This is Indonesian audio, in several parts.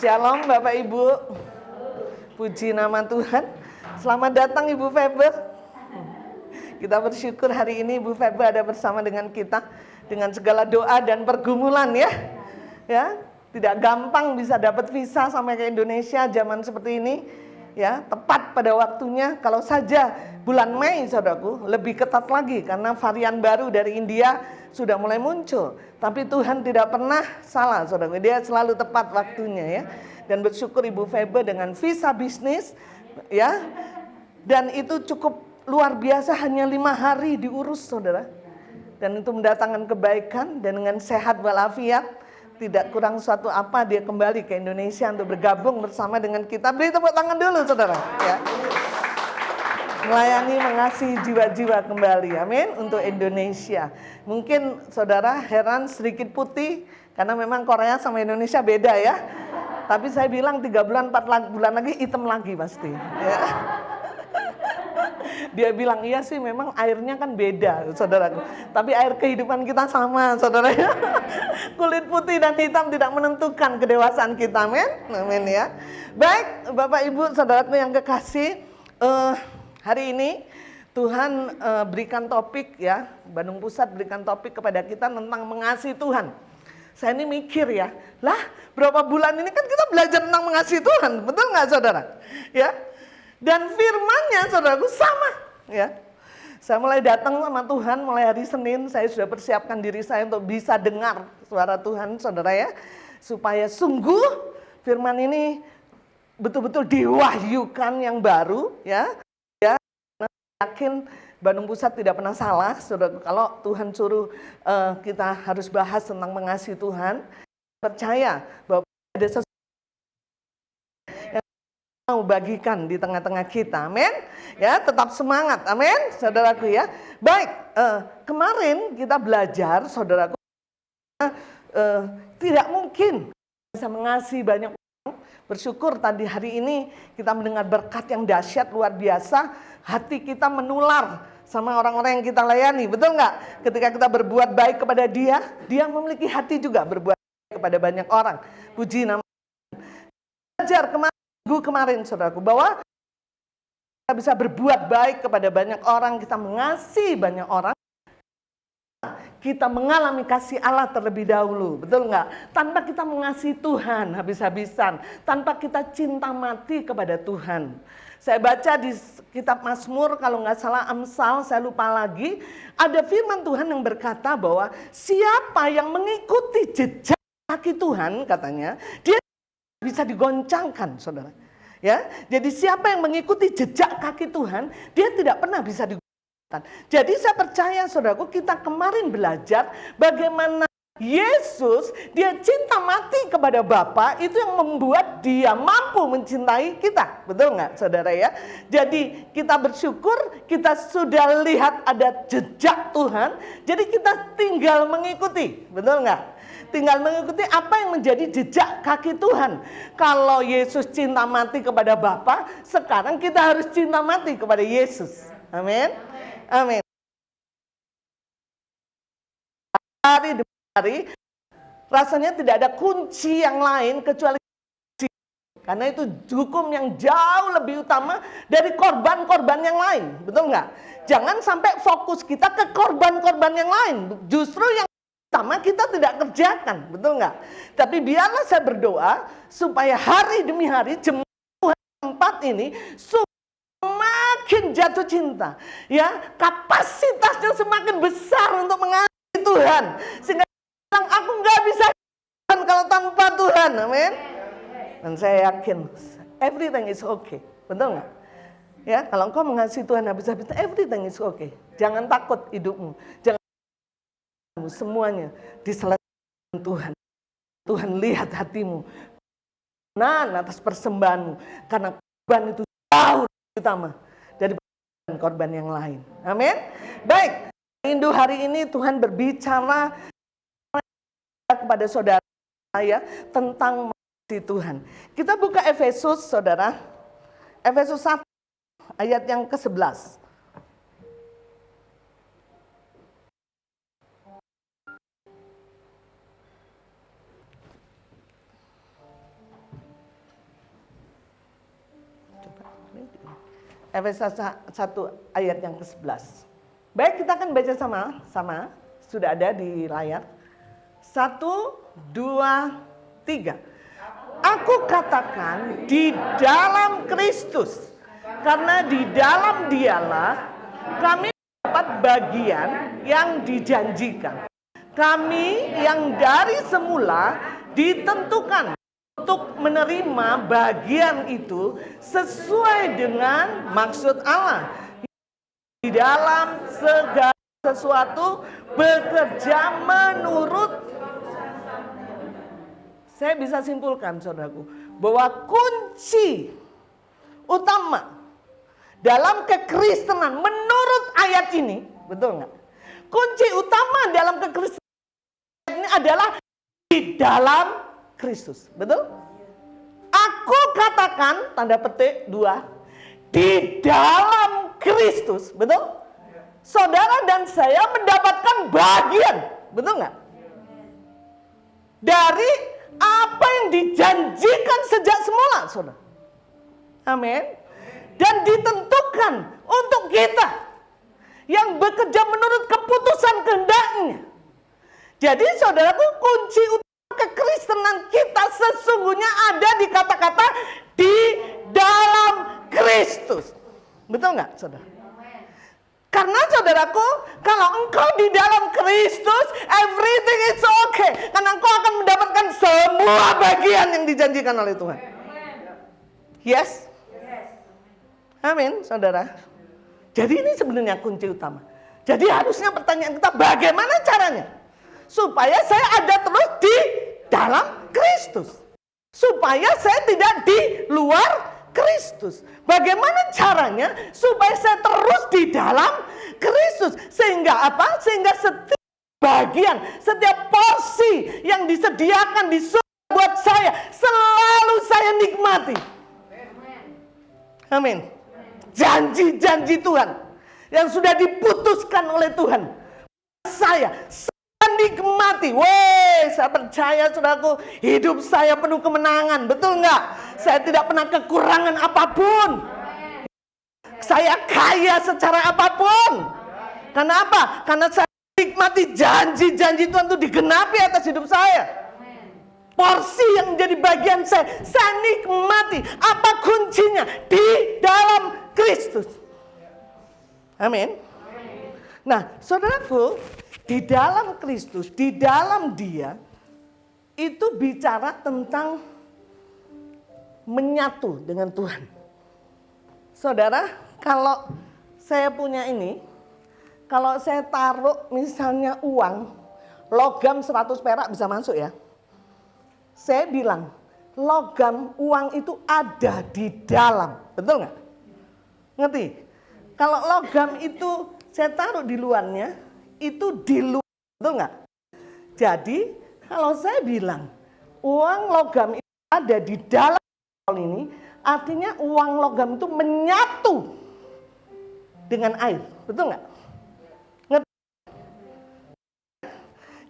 Shalom Bapak Ibu. Puji nama Tuhan. Selamat datang Ibu Febe. Kita bersyukur hari ini Ibu Febe ada bersama dengan kita dengan segala doa dan pergumulan ya. Ya, tidak gampang bisa dapat visa sampai ke Indonesia zaman seperti ini. Ya, tepat pada waktunya. Kalau saja bulan Mei saudaraku lebih ketat lagi karena varian baru dari India sudah mulai muncul. Tapi Tuhan tidak pernah salah saudaraku. Dia selalu tepat waktunya ya. Dan bersyukur Ibu Febe dengan visa bisnis ya. Dan itu cukup luar biasa, hanya 5 hari diurus saudara. Dan itu mendatangkan kebaikan dan dengan sehat walafiat. Tidak kurang suatu apa dia kembali ke Indonesia untuk bergabung bersama dengan kita. Beri tepuk tangan dulu saudara ya. Melayani mengasihi jiwa-jiwa kembali, amin, untuk Indonesia. Mungkin saudara heran sedikit putih karena memang Korea sama Indonesia beda ya. Tapi saya bilang 3 bulan 4 bulan lagi hitam lagi pasti ya. Dia bilang iya sih memang airnya kan beda saudaraku, tapi air kehidupan kita sama saudara ya. Kulit putih dan hitam tidak menentukan kedewasaan kita, amin, amin ya. Baik Bapak Ibu saudaraku yang kekasih, hari ini Tuhan berikan topik ya, Bandung Pusat berikan topik kepada kita tentang mengasihi Tuhan. Saya ini mikir ya, lah berapa bulan ini kan kita belajar tentang mengasihi Tuhan, betul nggak saudara? Ya, dan firman-Nya saudaraku sama ya. Saya mulai datang sama Tuhan mulai hari Senin, saya sudah persiapkan diri saya untuk bisa dengar suara Tuhan saudara ya. Supaya sungguh firman ini betul-betul diwahyukan yang baru ya. Yakin Bandung Pusat tidak pernah salah saudara. Kalau Tuhan suruh kita harus bahas tentang mengasihi Tuhan, percaya bahwa ada sesuatu yang mau bagikan di tengah-tengah kita, amin ya. Tetap semangat, amin saudaraku ya. Baik, kemarin kita belajar saudaraku, tidak mungkin bisa mengasihi banyak orang. Bersyukur tadi hari ini kita mendengar berkat yang dahsyat luar biasa. Hati kita menular sama orang-orang yang kita layani, betul nggak? Ketika kita berbuat baik kepada dia, dia memiliki hati juga berbuat baik kepada banyak orang. Puji nama Tuhan. Belajar minggu kemarin saudaraku bahwa kita bisa berbuat baik kepada banyak orang, kita mengasihi banyak orang. Kita mengalami kasih Allah terlebih dahulu, betul nggak? Tanpa kita mengasihi Tuhan habis-habisan, tanpa kita cinta mati kepada Tuhan. Saya baca di kitab Mazmur, kalau nggak salah Amsal, saya lupa lagi, ada firman Tuhan yang berkata bahwa siapa yang mengikuti jejak kaki Tuhan, katanya, dia bisa digoncangkan, saudara. Ya, jadi siapa yang mengikuti jejak kaki Tuhan, dia tidak pernah bisa digoncangkan. Jadi saya percaya saudaraku, kita kemarin belajar bagaimana Yesus dia cinta mati kepada Bapa, itu yang membuat dia mampu mencintai kita, betul nggak saudara ya? Jadi kita bersyukur kita sudah lihat ada jejak Tuhan, jadi kita tinggal mengikuti, betul nggak? Tinggal mengikuti apa yang menjadi jejak kaki Tuhan. Kalau Yesus cinta mati kepada Bapa, sekarang kita harus cinta mati kepada Yesus. Amin. Amin. Hari demi hari, rasanya tidak ada kunci yang lain kecuali kunci. Karena itu hukum yang jauh lebih utama dari korban-korban yang lain, betul nggak? Jangan sampai fokus kita ke korban-korban yang lain. Justru yang utama kita tidak kerjakan, betul nggak? Tapi biarlah saya berdoa supaya hari demi hari jemaat Tuhan tempat ini semakin jatuh cinta, ya, kapasitasnya semakin besar untuk mengasihi Tuhan, sehingga bilang aku nggak bisa Tuhan kalau tanpa Tuhan, amin. Dan saya yakin everything is okay, betul nggak? Ya, kalau engkau mengasihi Tuhan habis-habisan, everything is okay. Jangan takut hidupmu, jangan semuanya diselesaikan Tuhan. Tuhan lihat hatimu, atas persembahanmu, karena korban itu jauh lebih utama dari korban yang lain. Amin. Baik, rindu hari ini Tuhan berbicara kepada saudara saya tentang mengasihi Tuhan. Kita buka Efesus saudara, Efesus 1 ayat yang ke-11. Efesus 1 ayat yang ke-11. Baik, kita akan baca sama-sama. Sudah ada di layar. 1, 2, 3. Aku katakan di dalam Kristus, karena di dalam Dialah kami dapat bagian yang dijanjikan. Kami yang dari semula ditentukan untuk menerima bagian itu sesuai dengan maksud Allah. Di dalam segala sesuatu bekerja menurut. Saya bisa simpulkan, saudaraku, bahwa kunci utama dalam kekristenan menurut ayat ini, betul nggak? Kunci utama dalam kekristenan ini adalah di dalam Kristus, betul? Aku katakan, tanda petik 2, di dalam Kristus, betul? Saudara dan saya mendapatkan bagian, betul nggak? Dari apa yang dijanjikan sejak semula, saudara. Amin. Dan ditentukan untuk kita yang bekerja menurut keputusan kehendaknya. Jadi saudaraku, kunci utama kekristenan kita sesungguhnya ada di kata-kata di dalam Kristus. Betul nggak, saudara? Karena saudaraku, kalau engkau di dalam Kristus, everything is okay. Karena engkau akan mendapatkan semua bagian yang dijanjikan oleh Tuhan. Yes? Amin, saudara. Jadi ini sebenarnya kunci utama. Jadi harusnya pertanyaan kita, bagaimana caranya? Supaya saya ada terus di dalam Kristus. Supaya saya tidak di luar Kristus. Bagaimana caranya supaya saya terus di dalam Kristus? Sehingga apa? Sehingga setiap bagian, setiap porsi yang disediakan di surga buat saya, selalu saya nikmati. Amin. Janji-janji Tuhan yang sudah diputuskan oleh Tuhan, saya nikmati. Saya percaya, saudaraku, hidup saya penuh kemenangan. Betul nggak? Saya tidak pernah kekurangan apapun. Saya kaya secara apapun. Karena apa? Karena saya nikmati janji-janji Tuhan itu digenapi atas hidup saya. Porsi yang menjadi bagian saya nikmati. Apa kuncinya? Di dalam Kristus. Amin. Nah, saudaraku, di dalam Kristus, di dalam Dia, itu bicara tentang menyatu dengan Tuhan. Saudara, kalau saya punya ini, kalau saya taruh misalnya uang, logam 100 perak bisa masuk ya. Saya bilang, logam uang itu ada di dalam, betul nggak? Ngerti? Kalau logam itu saya taruh di luarnya, itu di luar, betul nggak? Jadi kalau saya bilang uang logam itu ada di dalam ini, artinya uang logam itu menyatu dengan air, betul nggak?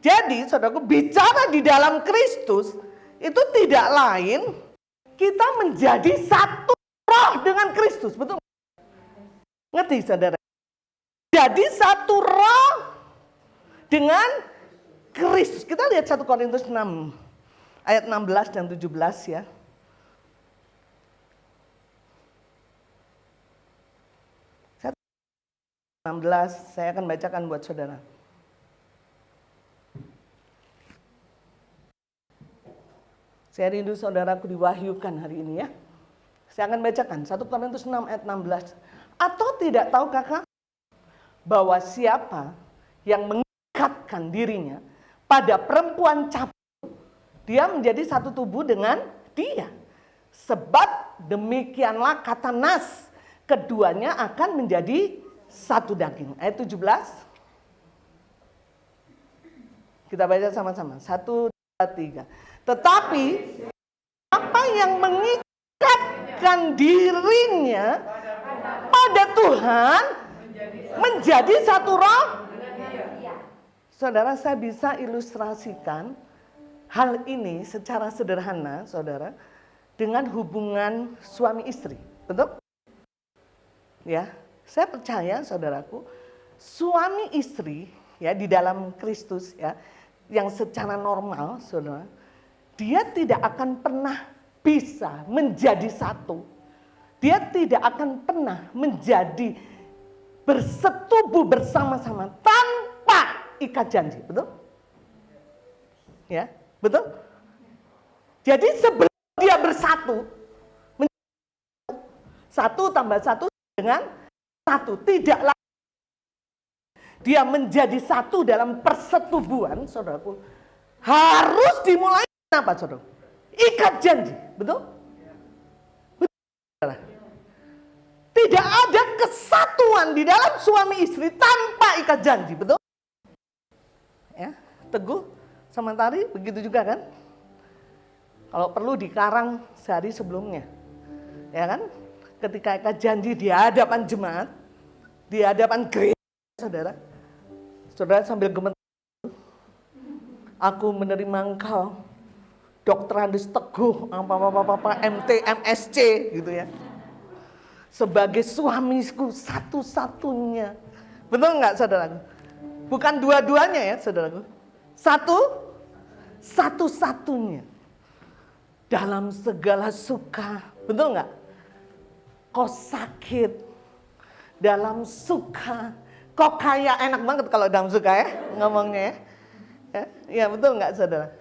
Jadi saudaraku, bicara di dalam Kristus itu tidak lain kita menjadi satu roh dengan Kristus, betul nggak? Ngerti saudara? Jadi satu roh dengan Kristus. Kita lihat 1 Korintus 6 ayat 16 dan 17 ya. 16 saya akan bacakan buat saudara. Saya rindu saudaraku diwahyukan hari ini ya. Saya akan bacakan 1 Korintus 6 ayat 16. Atau tidak tahu kakak bahwa siapa yang mengikatkan dirinya pada perempuan capu, dia menjadi satu tubuh dengan dia. Sebab demikianlah kata nas, keduanya akan menjadi satu daging. Ayat 17. Kita baca sama-sama. 1, 2, 3. Tetapi apa yang mengikatkan dirinya pada Tuhan menjadi satu roh. Saudara, saya bisa ilustrasikan hal ini secara sederhana, saudara, dengan hubungan suami istri. Betul? Ya, saya percaya saudaraku, suami istri ya di dalam Kristus ya, yang secara normal saudara, dia tidak akan pernah bisa menjadi satu. Dia tidak akan pernah menjadi bersetubuh bersama-sama tanpa ikat janji, betul? Ya, betul? Jadi sebelum dia bersatu, satu tambah satu dengan satu, tidaklah dia menjadi satu dalam persetubuhan, saudaraku, harus dimulai apa, saudara? Ikat janji, betul? Betul. Tidak ada kesatuan di dalam suami istri tanpa ikat janji, betul? Ya, Teguh sama Tari begitu juga kan? Kalau perlu dikarang sehari sebelumnya, ya kan? Ketika ikat janji di hadapan jemaat, di hadapan gereja, saudara sambil gemetar, aku menerima engkau, Dr. Andes Teguh, apa MT, MSC gitu ya, sebagai suamiku satu-satunya. Betul nggak saudaraku? Bukan dua-duanya ya saudaraku. Satu-satunya. Dalam segala suka. Betul nggak? Kau sakit dalam suka, kok kayak enak banget kalau dalam suka ya ngomongnya ya. Ya betul nggak saudara?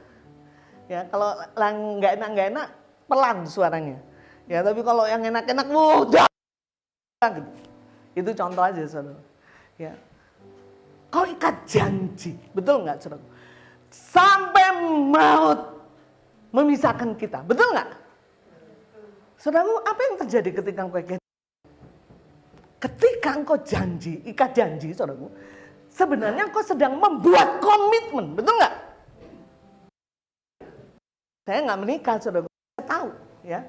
Ya kalau nggak enak pelan suaranya. Ya tapi kalau yang enak-enak udah gitu. Itu contoh aja saudara. Ya. Kau ikat janji, betul nggak saudara? Sampai maut memisahkan kita, betul nggak? Saudaraku, apa yang terjadi ketika engkau ikat? Ketika engkau janji, ikat janji, saudaraku, sebenarnya engkau sedang membuat komitmen, betul nggak? Saya nggak menikah, saudaraku, saya tahu, ya.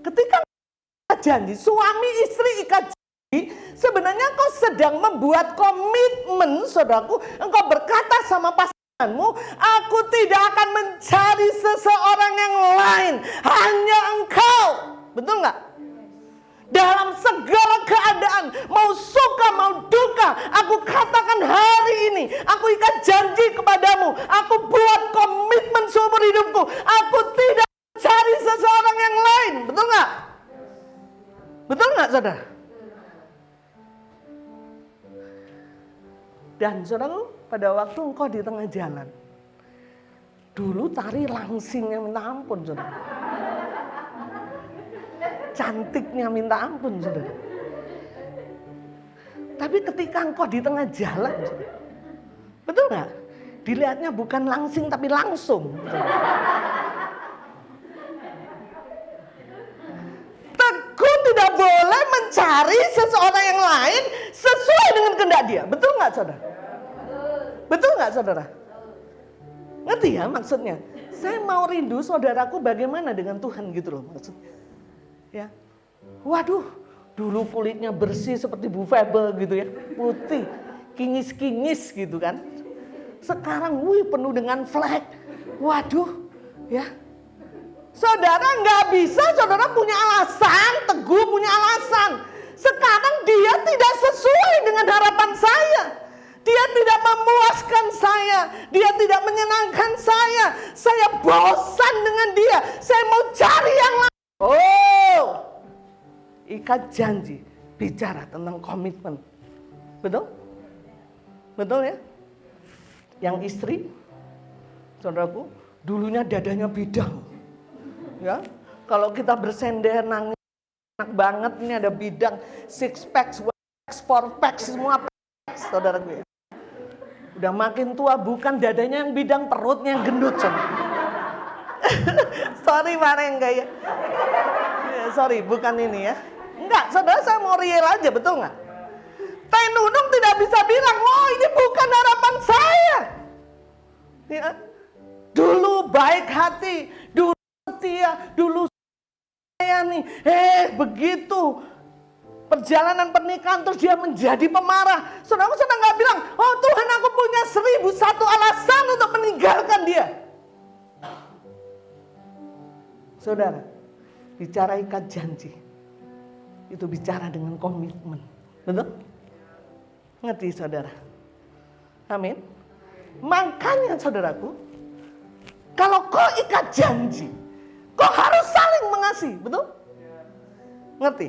Ketika ikat janji, suami istri ikat janji, sebenarnya engkau sedang membuat komitmen, saudaraku, engkau berkata sama pasanganmu, aku tidak akan mencari seseorang yang lain, hanya engkau. Betul nggak? Dalam segala keadaan, mau suka mau duka, aku katakan hari ini, aku ikat janji kepadamu, aku buat komitmen seumur hidupku, aku tidak mencari seseorang yang lain. Betul nggak? Betul nggak saudara? Dan saudara, pada waktu engkau di tengah jalan, dulu Tari langsingnya minta ampun saudara. Cantiknya minta ampun saudara. Tapi ketika engkau di tengah jalan, saudara, betul nggak? Dilihatnya bukan langsing tapi langsung. Saudara. Teguh tidak boleh mencari seseorang yang lain sesuai dengan kehendak dia. Betul nggak saudara? Betul nggak saudara? Ngerti ya maksudnya? Saya mau rindu saudaraku bagaimana dengan Tuhan gitu loh maksudnya. Ya, waduh, dulu kulitnya bersih seperti Bu Febel gitu ya, putih, kinyis-kinyis gitu kan. Sekarang, penuh dengan flek. Waduh, ya. Saudara nggak bisa, saudara punya alasan, Teguh punya alasan. Sekarang dia tidak sesuai dengan harapan saya. Dia tidak memuaskan saya, dia tidak menyenangkan saya. Saya bosan dengan dia, saya mau cari yang lain. Oh, ikat janji, bicara tentang komitmen. Betul? Betul ya? Yang istri, saudaraku, dulunya dadanya bidang. Ya, kalau kita bersender nangis enak banget, ini ada bidang, 6 packs, 1 packs, 4 packs, semua packs, saudaraku ya. Udah makin tua, bukan dadanya yang bidang, perutnya yang gendut. Sorry Mareng enggak ya? Sorry, bukan ini ya. Enggak, saudara saya mau real aja, betul nggak? Teh Nunung tidak bisa bilang, oh ini bukan harapan saya. Ya. Dulu baik hati, dulu setia, dulu saya nih. Begitu perjalanan pernikahan terus dia menjadi pemarah. Saudara nggak bilang, oh Tuhan aku punya 1001 alasan untuk meninggalkan dia. Saudara, bicara ikat janji. Itu bicara dengan komitmen. Betul? Ngerti saudara? Amin. Makanya saudaraku, kalau kau ikat janji, kau harus saling mengasihi. Betul? Ngerti?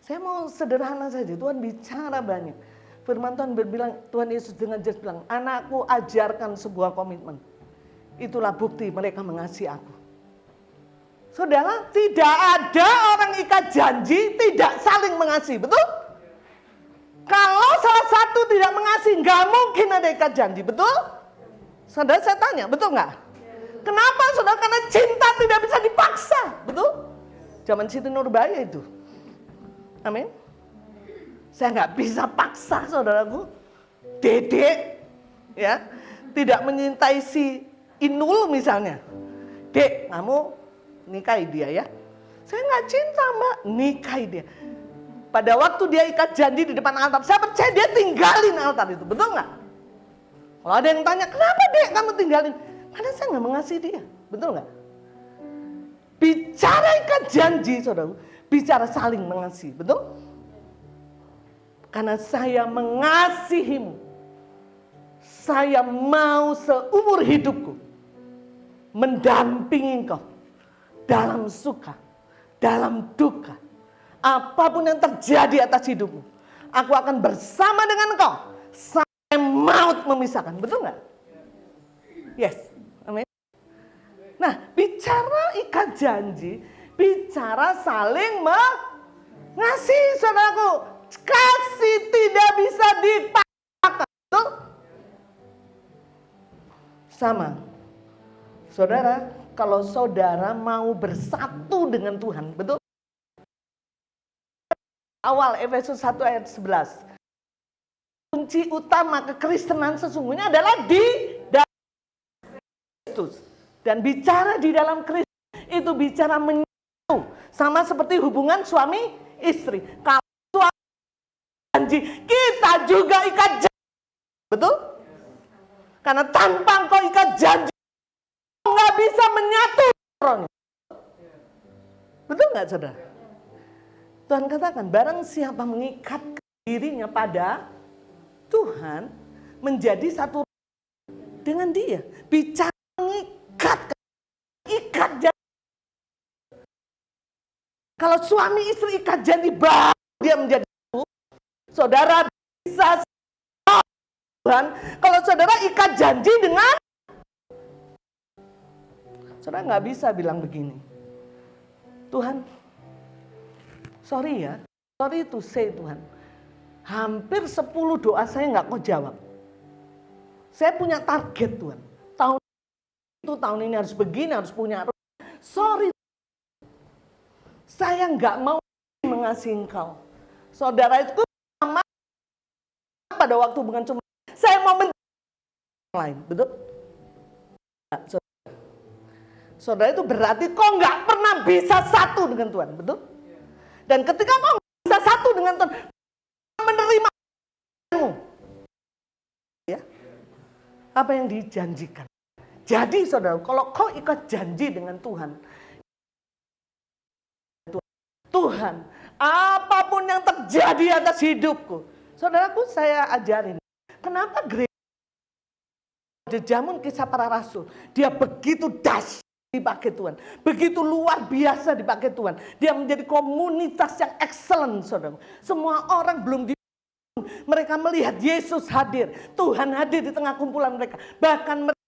Saya mau sederhana saja. Tuhan bicara banyak. Firman Tuhan berbilang, Tuhan Yesus dengan jelas bilang, anakku ajarkan sebuah komitmen. Itulah bukti mereka mengasihi aku. Saudara, tidak ada orang ikat janji tidak saling mengasihi, betul? Kalau salah satu tidak mengasihi, nggak mungkin ada ikat janji, betul? Saudara, saya tanya, betul nggak? Kenapa saudara? Karena cinta tidak bisa dipaksa, betul? Zaman Siti Nurbaya itu. Amin. Saya nggak bisa paksa saudaraku, Dedek, ya, tidak menyintai si Inul misalnya. Dek, kamu nikahi dia ya. Saya nggak cinta mbak, nikahi dia. Pada waktu dia ikat janji di depan altar, saya percaya dia tinggalin altar itu, betul nggak? Kalau ada yang tanya, kenapa dek kamu tinggalin? Karena saya nggak mengasihi dia, betul nggak? Bicara ikat janji saudara, bicara saling mengasihi, betul? Karena saya mengasihimu, saya mau seumur hidupku mendampingi engkau dalam suka, dalam duka, apapun yang terjadi atas hidupmu, aku akan bersama dengan engkau sampai maut memisahkan. Betul nggak? Yes, amin. Nah, bicara ikat janji, bicara saling mengasihi saudaraku. Kasih tidak bisa dipaksakan. Betul? Sama. Saudara, kalau saudara mau bersatu dengan Tuhan, betul? Awal Efesus 1 ayat 11. Kunci utama kekristenan sesungguhnya adalah di dalam Kristus. Dan bicara di dalam Kristus itu bicara menyatu. Sama seperti hubungan suami istri. Kalau suami janji, kita juga ikat janji. Betul? Karena tanpa engkau ikat janji, nggak bisa menyatu orangnya. Betul nggak saudara? Tuhan katakan, barang siapa mengikat dirinya pada Tuhan, menjadi satu dengan dia. Bicara mengikat, ikat janji. Kalau suami istri ikat janji, baru dia menjadi satu. Saudara bisa Tuhan, kalau saudara ikat janji dengan, saudara nggak bisa bilang begini, Tuhan, sorry ya, sorry to say Tuhan, hampir 10 doa saya nggak kau jawab. Saya punya target Tuhan, tahun ini harus begini, harus punya, sorry, saya nggak mau mengasihi engkau. Saudara itu sama pada waktu bukan cuma saya mau lain, betul? Saudara itu berarti kau nggak pernah bisa satu dengan Tuhan, betul? Dan ketika kau bisa satu dengan Tuhan, menerima ya, apa yang dijanjikan. Jadi saudara, kalau kau ikat janji dengan Tuhan, Tuhan, apapun yang terjadi atas hidupku, saudaraku saya ajarin, kenapa gereja Jamun Kisah Para Rasul, dia begitu dahsyat dipakai Tuhan, begitu luar biasa dipakai Tuhan, dia menjadi komunitas yang excellent, saudara. Semua orang belum mereka melihat Yesus hadir, Tuhan hadir di tengah kumpulan mereka, bahkan mereka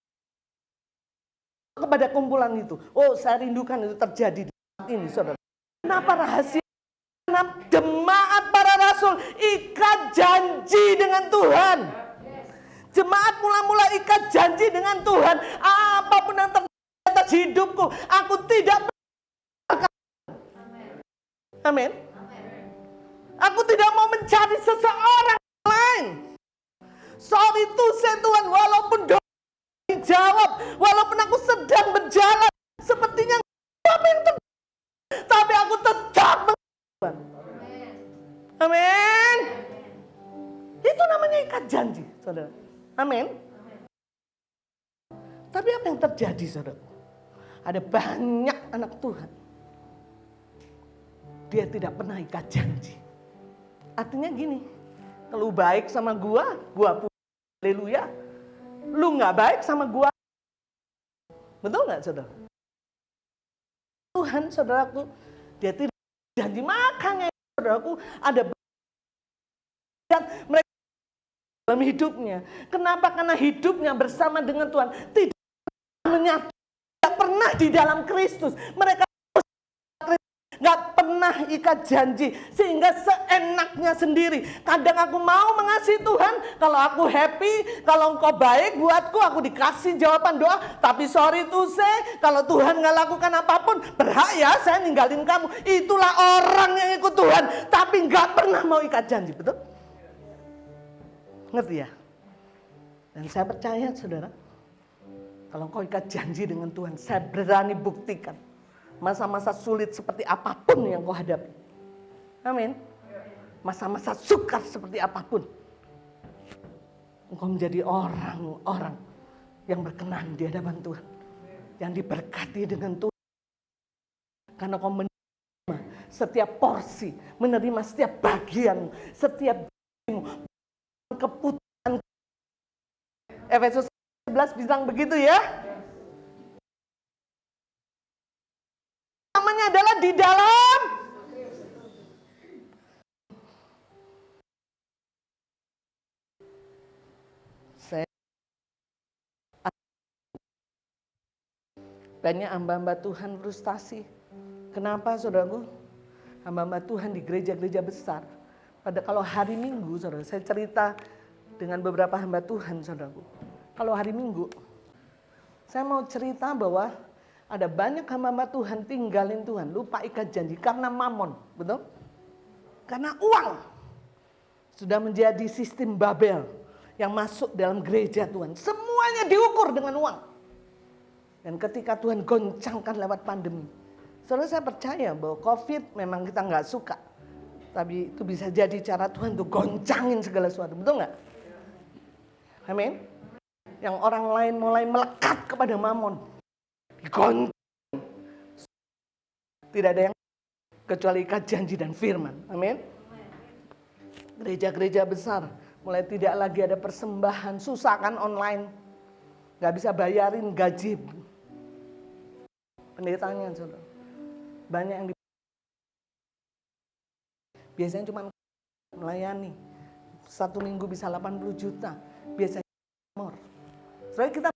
kepada kumpulan itu. Oh, saya rindukan itu terjadi di saat ini, saudara. Kenapa rahasia? Karena jemaat para rasul ikat janji dengan Tuhan. Jemaat mula-mula ikat janji dengan Tuhan. Apapun yang terjadi atas hidupku, aku tidak. Amin. Aku tidak mau mencari seseorang lain. Sorry to say Tuhan, walaupun doa dijawab, walaupun aku sedang berjalan, sepertinya apa yang terjadi, tapi aku tetap Tuhan. Amin. Itu namanya ikat janji, saudara. Amin. Tapi apa yang terjadi, saudara? Ada banyak anak Tuhan dia tidak pernah ikat janji. Artinya gini, kalau baik sama gua pun haleluya. Lu nggak baik sama gua, betul nggak saudara? Tuhan saudaraku, dia tidak janji. Makanya saudaraku ada mereka dalam hidupnya. Kenapa? Karena hidupnya bersama dengan Tuhan tidak menyatu, tidak pernah di dalam Kristus. Mereka nggak pernah ikat janji, sehingga seenaknya sendiri. Kadang aku mau mengasihi Tuhan, kalau aku happy, kalau engkau baik buatku, aku dikasih jawaban doa. Tapi sorry to say, kalau Tuhan nggak lakukan apapun, berhak ya saya ninggalin kamu. Itulah orang yang ikut Tuhan, tapi nggak pernah mau ikat janji, betul? Ngerti ya? Dan saya percaya saudara, kalau engkau ikat janji dengan Tuhan, saya berani buktikan masa-masa sulit seperti apapun yang kau hadapi. Amin. Masa-masa sukar seperti apapun, engkau menjadi orang-orang yang berkenan di hadapan Tuhan, yang diberkati dengan Tuhan. Karena kau menerima setiap porsi, menerima setiap bagian, setiap keputusan. Efesus 11 bilang begitu ya. Namanya adalah di dalam banyak hamba-hamba Tuhan frustasi. Kenapa saudaraku? Hamba-hamba Tuhan di gereja-gereja besar, pada kalau hari Minggu, saudara, saya cerita dengan beberapa hamba Tuhan, saudaraku. Kalau hari Minggu, saya mau cerita bahwa ada banyak hamba-hamba Tuhan tinggalin Tuhan, lupa ikat janji karena mamon, betul? Karena uang sudah menjadi sistem Babel yang masuk dalam gereja Tuhan. Semuanya diukur dengan uang. Dan ketika Tuhan goncangkan lewat pandemi, saudara, saya percaya bahwa COVID memang kita nggak suka, tapi itu bisa jadi cara Tuhan untuk goncangin segala sesuatu, betul nggak? Amin. Yang orang lain mulai melekat kepada mamon, digoncang. Tidak ada yang kecuali ikat janji dan firman. Amin. Gereja-gereja besar mulai tidak lagi ada persembahan, susah kan online, nggak bisa bayarin gaji pendetanya, saudara. Banyak yang biasanya cuma melayani, 1 minggu bisa 80 juta, biasanya more. Soalnya kita,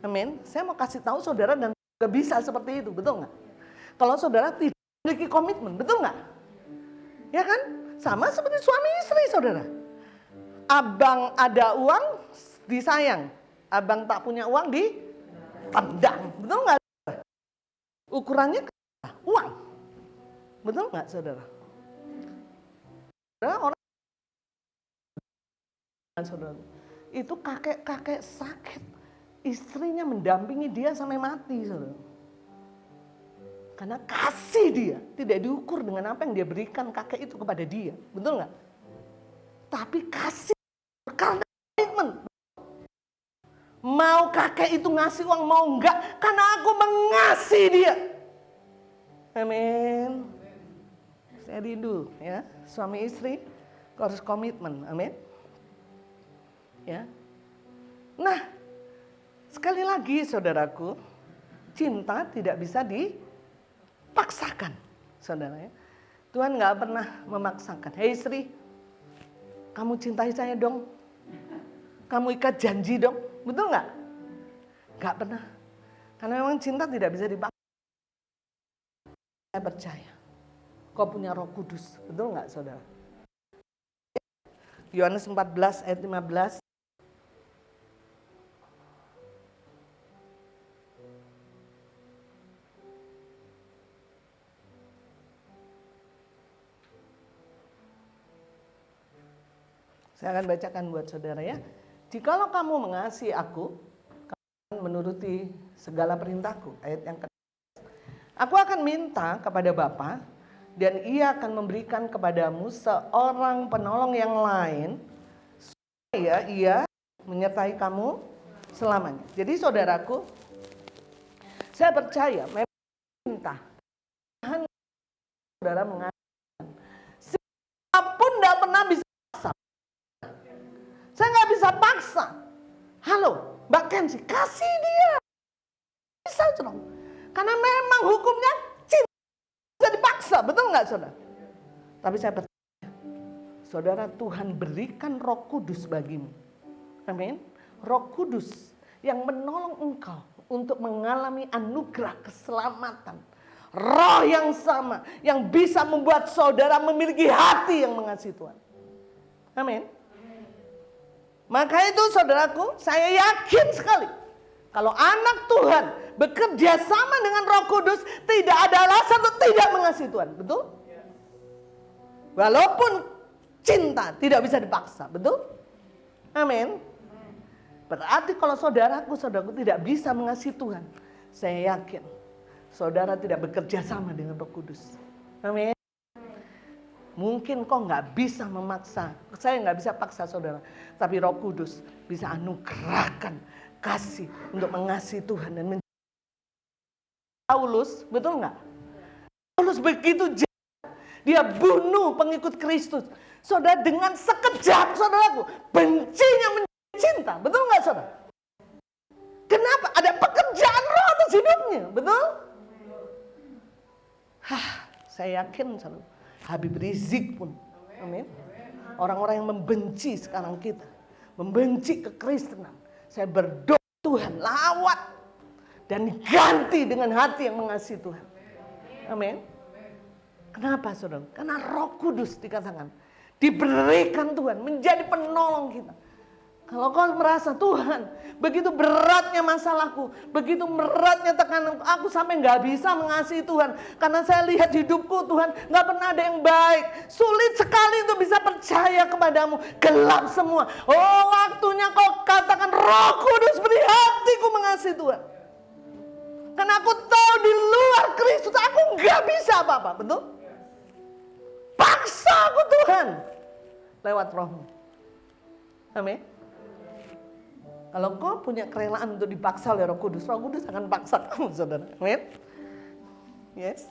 amin. Saya mau kasih tahu saudara dan gak bisa seperti itu, betul nggak? Kalau saudara tidak memiliki komitmen, betul nggak? Ya kan? Sama seperti suami istri, saudara. Abang ada uang, disayang. Abang tak punya uang, ditendang. Betul nggak? Ukurannya uang. Betul nggak, saudara? Orang, saudara, itu kakek-kakek sakit, istrinya mendampingi dia sampai mati, saudara. Karena kasih dia tidak diukur dengan apa yang dia berikan kakek itu kepada dia, betul nggak? Tapi kasih karena komitmen. Mau kakek itu ngasih uang mau enggak, karena aku mengasihi dia. Amin. Saya rindu ya, suami istri harus komitmen, amin. Ya. Nah, sekali lagi saudaraku, cinta tidak bisa dipaksakan, saudara ya. Tuhan nggak pernah memaksakan. Hei istri, kamu cintai saya dong. Kamu ikat janji dong, betul nggak? Nggak pernah. Karena memang cinta tidak bisa dipaksa. Saya percaya, kau punya Roh Kudus, betul nggak, saudara? Yohanes 14 ayat 15. Saya akan bacakan buat saudara ya. Jikalau kamu mengasihi aku, kamu menuruti segala perintahku. Ayat yang ke-. Aku akan minta kepada Bapa dan ia akan memberikan kepadamu seorang penolong yang lain supaya ia menyertai kamu selamanya. Jadi saudaraku, saya percaya memang cinta. saudara mengasihi. Siapapun tidak pernah bisa paksa. Saya nggak bisa paksa. Halo, Mbak Kenzi, kasih dia. Bisa, saudara. Karena memang hukumnya cinta bisa dipaksa, betul nggak, saudara? Tapi saya percaya, saudara, Tuhan berikan Roh Kudus bagimu. Amin. Roh Kudus yang menolong engkau untuk mengalami anugerah keselamatan. Roh yang sama yang bisa membuat saudara memiliki hati yang mengasihi Tuhan. Amin. Maka itu saudaraku, saya yakin sekali kalau anak Tuhan bekerja sama dengan Roh Kudus, tidak ada alasan untuk tidak mengasihi Tuhan. Betul? Walaupun cinta tidak bisa dipaksa. Betul? Amin. Berarti kalau saudaraku tidak bisa mengasihi Tuhan, saya yakin saudara tidak bekerja sama dengan Roh Kudus. Amin. Mungkin kau nggak bisa memaksa, saya nggak bisa paksa saudara, tapi Roh Kudus bisa anugerahkan kasih untuk mengasihi Tuhan dan Paulus, betul nggak? Paulus begitu jahat, dia bunuh pengikut Kristus. Saudara, dengan sekejap, saudaraku, bencinya menjadi cinta, betul nggak, saudara? Kenapa? Ada pekerjaan Roh atas hidupnya, betul? Saya yakin, saudara, Habib Rizik pun, amin. Orang-orang yang membenci sekarang kita, membenci kekristenan, saya berdoa Tuhan lawat dan ganti dengan hati yang mengasihi Tuhan. Amin. Kenapa, saudara? Karena Roh Kudus dikatakan diberikan Tuhan menjadi penolong kita. Kalau kau merasa Tuhan, begitu beratnya masalahku, begitu beratnya tekananku, aku sampai nggak bisa mengasihi Tuhan. Karena saya lihat hidupku Tuhan, nggak pernah ada yang baik. Sulit sekali untuk bisa percaya kepadamu. Gelap semua. Oh, waktunya kau katakan, Roh Kudus beri hatiku mengasihi Tuhan. Karena aku tahu di luar Kristus aku nggak bisa apa-apa, betul? Paksa aku Tuhan lewat Roh-Mu. Amin. Kalau kau punya kerelaan untuk dipaksa oleh Roh Kudus akan paksa kamu, saudara. Amin. Yes.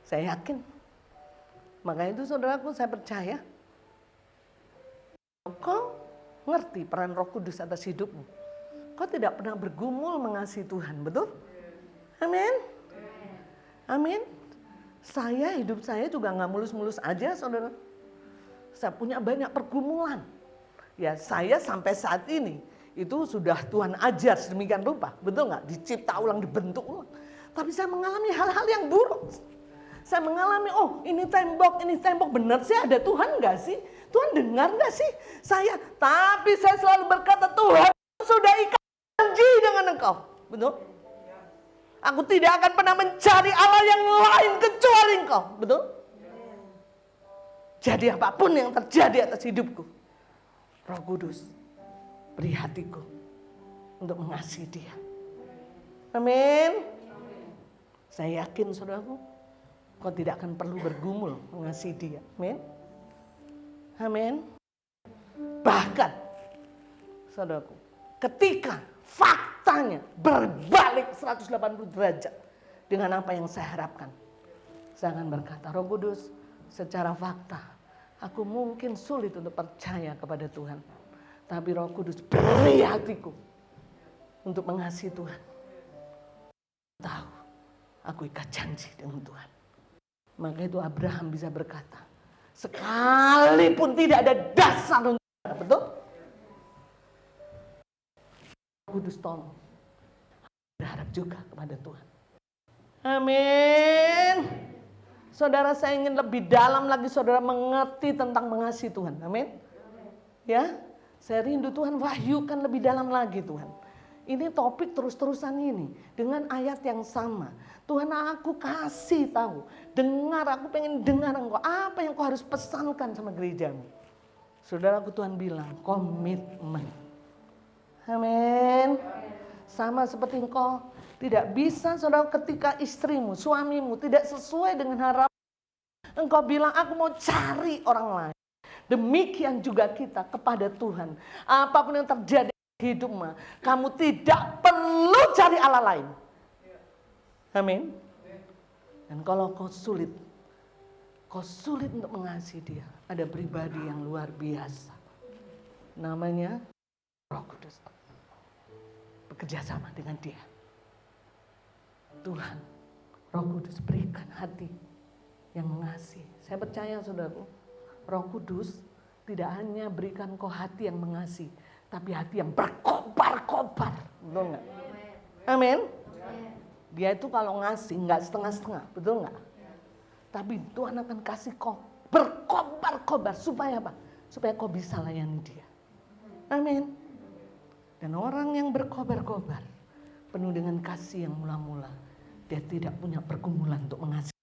Saya yakin. Makanya itu saudaraku, saya percaya. Kau ngerti peran Roh Kudus atas hidupmu. Kau tidak pernah bergumul mengasihi Tuhan, betul? Amin. Amin. Hidup saya juga nggak mulus-mulus aja, saudara. Saya punya banyak pergumulan. Ya, saya sampai saat ini itu sudah Tuhan ajar sedemikian rupa, betul nggak? Dicipta ulang, dibentuk ulang. Tapi saya mengalami hal-hal yang buruk. Saya mengalami, ini tembok benar sih, ada Tuhan nggak sih? Tuhan dengar nggak sih? Tapi saya selalu berkata, Tuhan sudah ikat janji dengan engkau, betul? Aku tidak akan pernah mencari Allah yang lain kecuali engkau, betul? Jadi apapun yang terjadi atas hidupku, Roh Kudus beri hatiku untuk mengasihi Dia. Amin. Saya yakin, saudaraku, kau tidak akan perlu bergumul mengasihi Dia. Amin. Amin. Bahkan, saudaraku, ketika faktanya berbalik 180 derajat dengan apa yang saya harapkan, saya akan berkata, Roh Kudus, secara fakta aku mungkin sulit untuk percaya kepada Tuhan. Tapi Roh Kudus beri hatiku untuk mengasihi Tuhan. Tahu, aku ikat janji dengan Tuhan. Maka itu Abraham bisa berkata, sekalipun tidak ada dasar untuk, betul? Roh Kudus tolong. Berharap juga kepada Tuhan. Amin. Saudara, saya ingin lebih dalam lagi saudara mengerti tentang mengasihi Tuhan. Amin. Ya, saya rindu Tuhan wahyukan lebih dalam lagi Tuhan. Ini topik terus-terusan ini dengan ayat yang sama. Tuhan, aku kasih tahu, dengar, aku pengen dengar engkau apa yang kau harus pesankan sama gerejamu. Saudaraku, Tuhan bilang komitmen. Amin. Sama seperti engkau tidak bisa, saudara, ketika istrimu, suamimu tidak sesuai dengan harapan, engkau bilang aku mau cari orang lain. Demikian juga kita kepada Tuhan. Apapun yang terjadi di hidupmu, kamu tidak perlu cari Allah lain. Amin. Dan kalau kau sulit untuk mengasihi dia, ada pribadi yang luar biasa. Namanya Roh Kudus. Bekerja sama dengan dia. Tuhan, Roh Kudus berikan hati yang mengasihi. Saya percaya saudaraku, Roh Kudus tidak hanya berikan kau hati yang mengasihi, tapi hati yang berkobar-kobar. Betul nggak? Amin. Dia itu kalau ngasih nggak setengah-setengah, betul nggak? Tapi Tuhan akan kasih kau berkobar-kobar supaya apa? Supaya kau bisa layani dia. Amin. Dan orang yang berkobar-kobar penuh dengan kasih yang mula-mula, dia tidak punya pergumulan untuk mengasihi.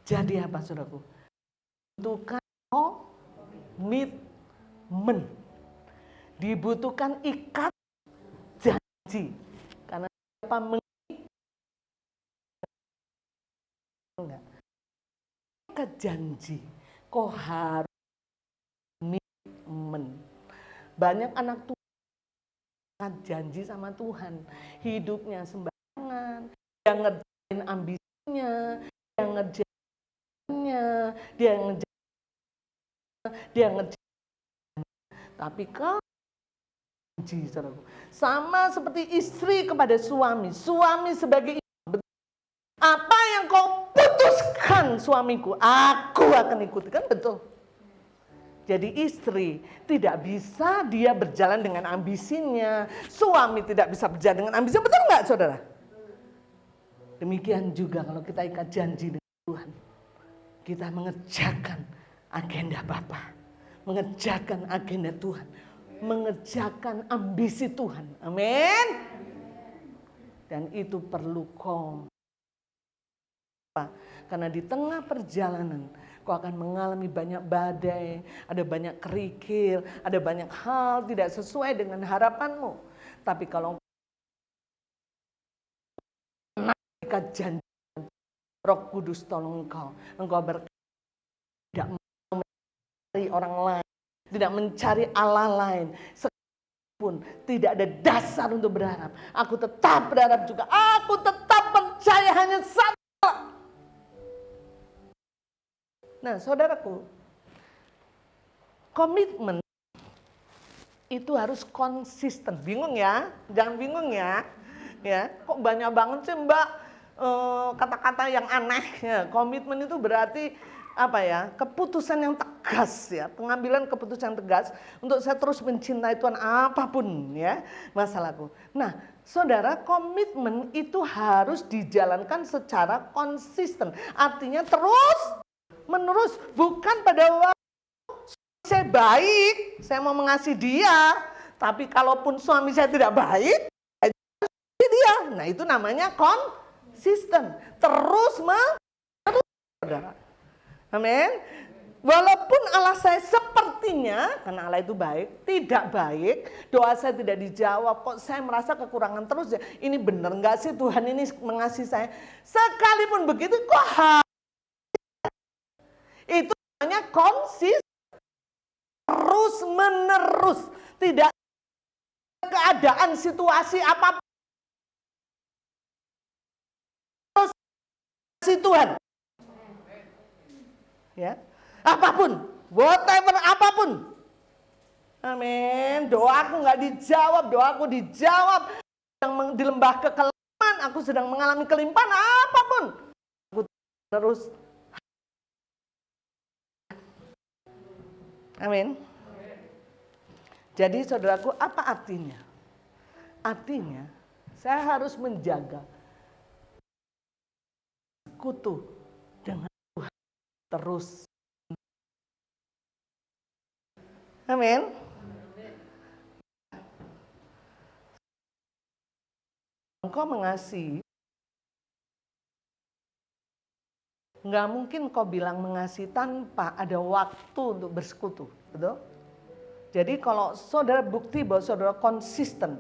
Jadi apa saudaraku? Dibutuhkan komitmen. Dibutuhkan ikat janji. Karena siapa ikat janji, kau harus komitmen. Banyak anak Tuhan janji sama Tuhan, hidupnya sembarangan, dia ngerjain ambisinya, dia ngerjainnya, dia ngerjain. Tapi kalau janji, saudaraku, sama seperti istri kepada suami sebagai ibu, apa yang kau putuskan suamiku, aku akan ikuti, kan betul? Jadi istri tidak bisa dia berjalan dengan ambisinya, suami tidak bisa berjalan dengan ambisinya, betul nggak saudara? Demikian juga kalau kita ikat janji dengan Tuhan, kita mengerjakan agenda Bapa, mengerjakan agenda Tuhan, mengerjakan ambisi Tuhan. Amin. Dan itu perlu karena di tengah perjalanan kau akan mengalami banyak badai, ada banyak kerikil, ada banyak hal tidak sesuai dengan harapanmu. Tapi kalau ikat janji, Roh Kudus tolong engkau tidak mencari orang lain, tidak mencari Allah lain, sekalipun tidak ada dasar untuk berharap. Aku tetap berharap juga, aku tetap percaya hanya satu. Nah, saudaraku, komitmen itu harus konsisten. Bingung ya? Jangan bingung ya. Ya, kok banyak banget sih Mbak kata-kata yang aneh. Ya, komitmen itu berarti apa ya? Keputusan yang tegas ya, pengambilan keputusan yang tegas untuk saya terus mencintai Tuhan apapun ya masalahku. Nah, saudara, komitmen itu harus dijalankan secara konsisten. Artinya terus menerus, bukan pada waktu saya baik, saya mau mengasihi dia, tapi kalaupun suami saya tidak baik, saya mengasihi dia. Nah, itu namanya konsisten, terus menerus, saudara. Amin. Walaupun Allah saya sepertinya, karena Allah itu baik, tidak baik, doa saya tidak dijawab, kok saya merasa kekurangan terus ya. Ini benar nggak sih Tuhan ini mengasihi saya? Sekalipun begitu, kok itu namanya konsisten, terus menerus, tidak keadaan situasi apapun terus si Tuhan, ya apapun, whatever apapun, amin. Doaku nggak dijawab, doaku dijawab. Sedang di lembah kekelaman, aku sedang mengalami kelimpahan apapun, aku terus. Amin. Jadi saudaraku, apa artinya? Artinya saya harus menjaga sekutu dengan Tuhan terus. Amin. Engkau mengasihi, nggak mungkin kau bilang mengasihi tanpa ada waktu untuk bersekutu, betul? Jadi kalau saudara bukti bahwa saudara konsisten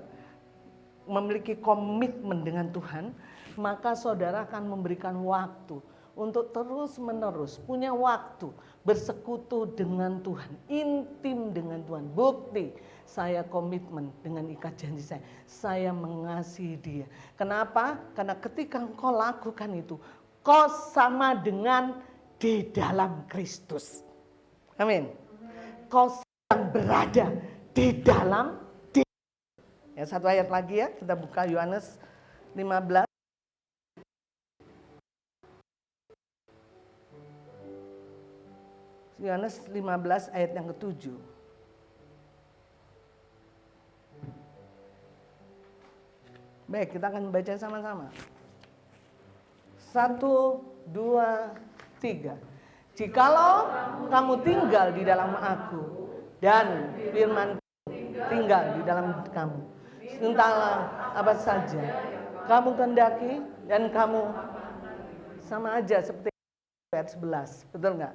memiliki komitmen dengan Tuhan, maka saudara akan memberikan waktu untuk terus-menerus punya waktu bersekutu dengan Tuhan, intim dengan Tuhan. Bukti saya komitmen dengan ikat janji saya. Saya mengasihi Dia. Kenapa? Karena ketika engkau lakukan itu, kau sama dengan di dalam Kristus. Amin. Kau sedang berada di dalam dia. Ya, satu ayat lagi ya, kita buka Yohanes 15. Yohanes 15 ayat yang ke-7. Baik, kita akan baca sama-sama. 1, 2, 3. Jikalau kamu tinggal di dalam aku dan firman tinggal di dalam kamu, entahlah apa saja kamu kehendaki dan kamu sama aja seperti ayat 11, betul nggak?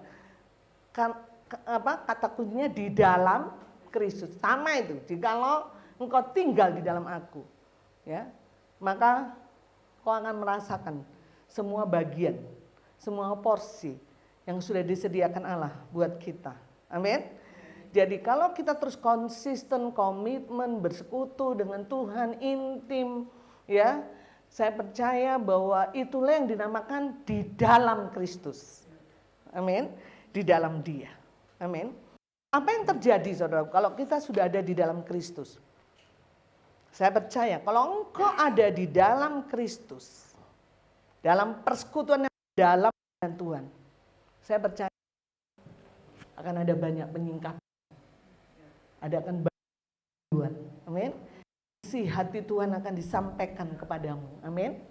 Kata kuncinya di dalam Kristus, sama itu. Jikalau engkau tinggal di dalam aku, ya, maka kau akan merasakan semua bagian, semua porsi yang sudah disediakan Allah buat kita. Amin. Jadi kalau kita terus konsisten, komitmen, bersekutu dengan Tuhan, intim, ya, saya percaya bahwa itulah yang dinamakan di dalam Kristus. Amin. Di dalam Dia. Amin. Apa yang terjadi, saudara, kalau kita sudah ada di dalam Kristus? Saya percaya kalau engkau ada di dalam Kristus, dalam persekutuan yang dalam dengan Tuhan, saya percaya akan ada banyak penyingkapan, ada akan banyak Tuhan. Amin. Isi hati Tuhan akan disampaikan kepadamu. Amin.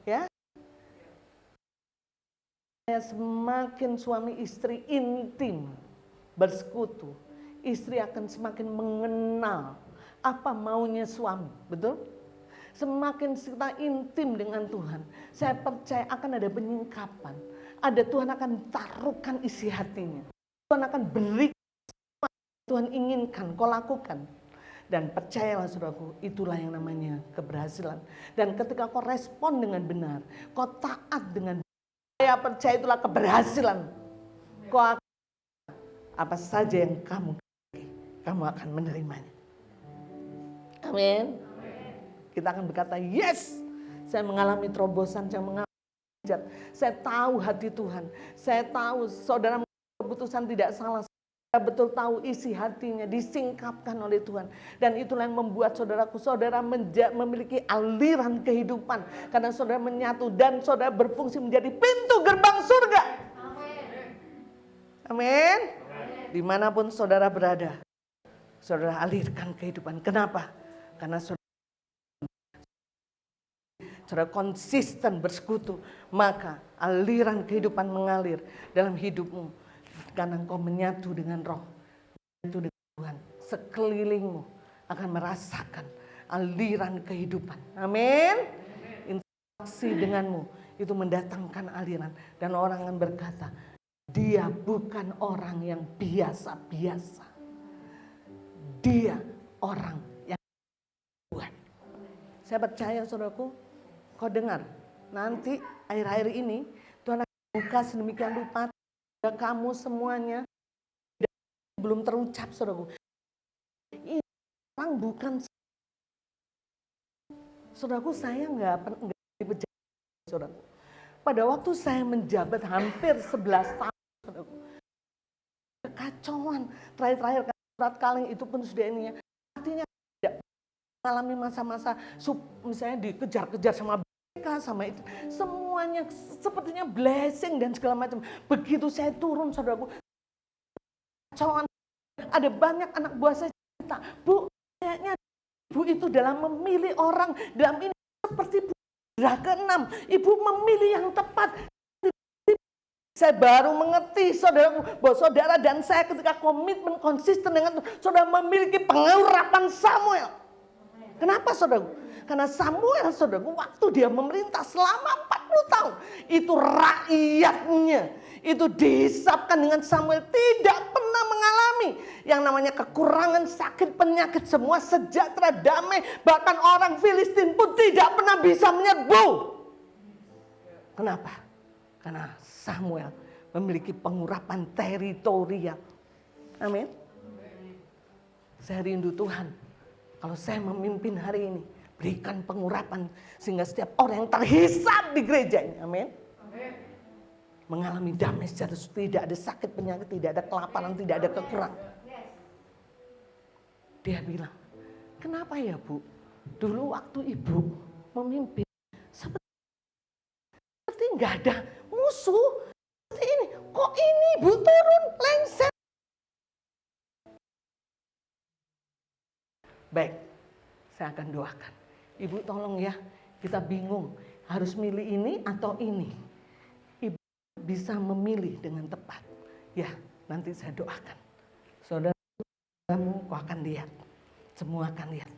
Ya. Semakin suami istri intim bersekutu, istri akan semakin mengenal apa maunya suami, betul? Semakin kita intim dengan Tuhan, saya percaya akan ada penyingkapan. Ada Tuhan akan taruhkan isi hatinya. Tuhan akan beri apa yang Tuhan inginkan, kau lakukan. Dan percayalah saudaraku, itulah yang namanya keberhasilan. Dan ketika kau respon dengan benar, kau taat dengan benar, saya percaya itulah keberhasilan. Kau akan, apa saja yang kamu akan menerimanya. Amin. Kita akan berkata, yes, saya mengalami terobosan, saya mengalami hajat. Saya tahu hati Tuhan. Saya tahu saudara mengambil keputusan tidak salah. Saya betul tahu isi hatinya disingkapkan oleh Tuhan. Dan itulah yang membuat saudaraku, saudara memiliki aliran kehidupan. Karena saudara menyatu dan saudara berfungsi menjadi pintu gerbang surga. Amin. Dimanapun saudara berada, saudara alirkan kehidupan. Kenapa? Karena saudara konsisten bersekutu, maka aliran kehidupan mengalir dalam hidupmu. Karena engkau menyatu dengan roh, menyatu dengan Tuhan, sekelilingmu akan merasakan aliran kehidupan. Amin. Interaksi denganmu itu mendatangkan aliran. Dan orang akan berkata, dia bukan orang yang biasa-biasa. Dia orang yang Tuhan. Saya percaya saudaraku, kau dengar, nanti akhir-akhir ini Tuhan akan buka sedemikian rupa kamu semuanya belum terucap, saudaraku. Ini orang bukan, saudaraku, saya nggak dipejabat, saudaraku. Pada waktu saya menjabat hampir 11 tahun, saudaraku, kekacauan terakhir surat kaleng itu pun sudah ini ya. Artinya tidak mengalami masa-masa misalnya dikejar-kejar sama sama itu, semuanya sepertinya blessing dan segala macam. Begitu saya turun, saudaraku, kacauan. Ada banyak anak buah saya cerita, Bu, kayaknya Ibu itu dalam memilih orang, dalam ini seperti buah ke-6, Ibu memilih yang tepat. Saya baru mengerti, saudaraku, bahwa saudara dan saya ketika komitmen konsisten dengan Tuhan, saudara memiliki pengurapan Samuel. Kenapa, saudaraku? Karena Samuel, saudaraku, waktu dia memerintah selama 40 tahun, itu rakyatnya, itu dihisapkan dengan Samuel, tidak pernah mengalami yang namanya kekurangan, sakit, penyakit, semua sejahtera, damai. Bahkan orang Filistin pun tidak pernah bisa menyerbu. Kenapa? Karena Samuel memiliki pengurapan teritorial. Amin. Saya rindu Tuhan, kalau saya memimpin hari ini, berikan pengurapan sehingga setiap orang yang terhisap di gereja ini, amin, mengalami damai sejahtera, tidak ada sakit penyakit, tidak ada kelaparan, tidak ada kekurangan. Dia bilang, kenapa ya Bu, dulu waktu Ibu memimpin seperti nggak ada musuh seperti ini, kok ini Ibu turun lengser. Baik, saya akan doakan. Ibu tolong ya, kita bingung harus milih ini atau ini. Ibu bisa memilih dengan tepat. Ya, nanti saya doakan. Saudaramu kau akan lihat, semua akan lihat.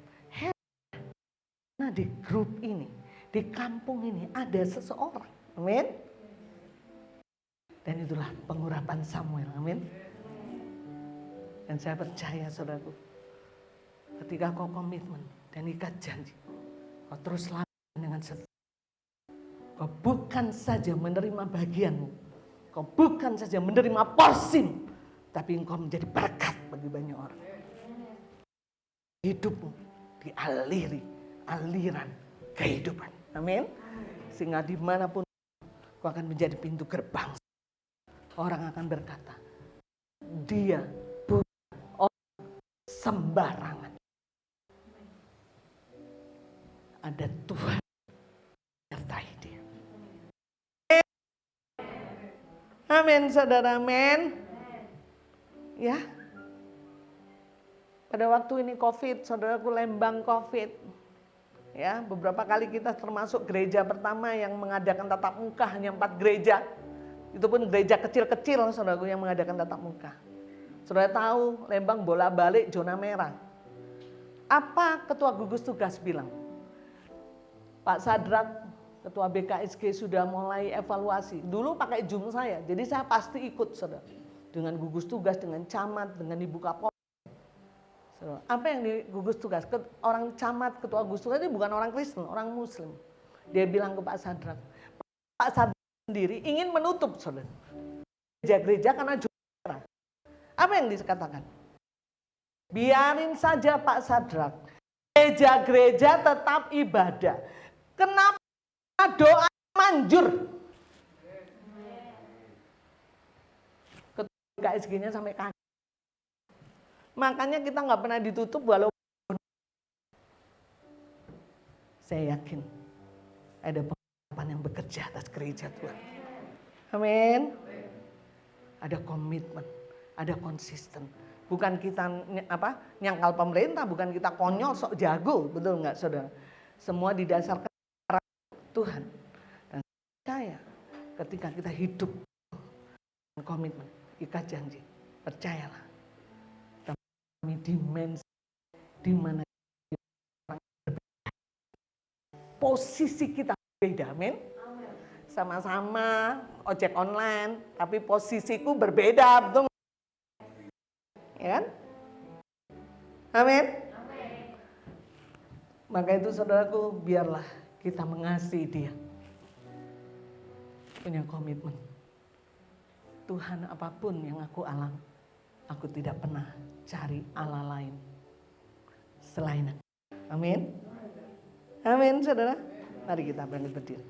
Nah di grup ini, di kampung ini ada seseorang, amin. Dan itulah pengurapan Samuel, amin. Dan saya percaya saudaraku, ketika kau komitmen dan ikat janji, kau terus lakukan dengan setia. Kau bukan saja menerima bagianmu, kau bukan saja menerima porsimu, tapi engkau menjadi berkat bagi banyak orang. Hidupmu dialiri aliran kehidupan, amin. Sehingga dimanapun kau akan menjadi pintu gerbang. Orang akan berkata, dia bukan orang sembarangan. Ada Tuhan menyertai dia. Amin, saudara, amin. Ya. Pada waktu ini COVID, saudaraku, Lembang COVID. Ya, beberapa kali kita termasuk gereja pertama yang mengadakan tatap muka, hanya 4 gereja. Itu pun gereja kecil-kecil, saudaraku, yang mengadakan tatap muka. Saudara tahu, Lembang bola-balik zona merah. Apa ketua gugus tugas bilang? Pak Sadrak, ketua BKSG sudah mulai evaluasi. Dulu pakai Zoom saya, jadi saya pasti ikut, saudara. Dengan gugus tugas, dengan camat, dengan ibu Kapolres. Apa yang di gugus tugas? Orang camat, ketua gugus tugas ini bukan orang Kristen, orang Muslim. Dia bilang ke Pak Sadrak sendiri ingin menutup, saudara, gereja-gereja karena zona. Apa yang dikatakan? Biarin saja Pak Sadrak, gereja-gereja tetap ibadah. Kenapa doa manjur? Ketua KSG-nya sampai kaget. Makanya kita nggak pernah ditutup walaupun saya yakin ada pengurapan yang bekerja atas gereja Tuhan. Amin. Ada komitmen, ada konsisten. Bukan kita nyangkal pemerintah, bukan kita konyol sok jago, betul nggak saudara? Semua didasarkan Tuhan. Dan saya ketika kita hidup dengan komitmen, ikat janji, percayalah. Kami dimensi di mana posisi kita berbeda, amin. Sama-sama ojek online, tapi posisiku berbeda, betul? Ya kan? Amin. Maka itu saudaraku, biarlah kita mengasihi dia. Punya komitmen. Tuhan, apapun yang aku alami, aku tidak pernah cari Allah lain selain. Amin. Amin, saudara. Mari kita bangkit berdiri.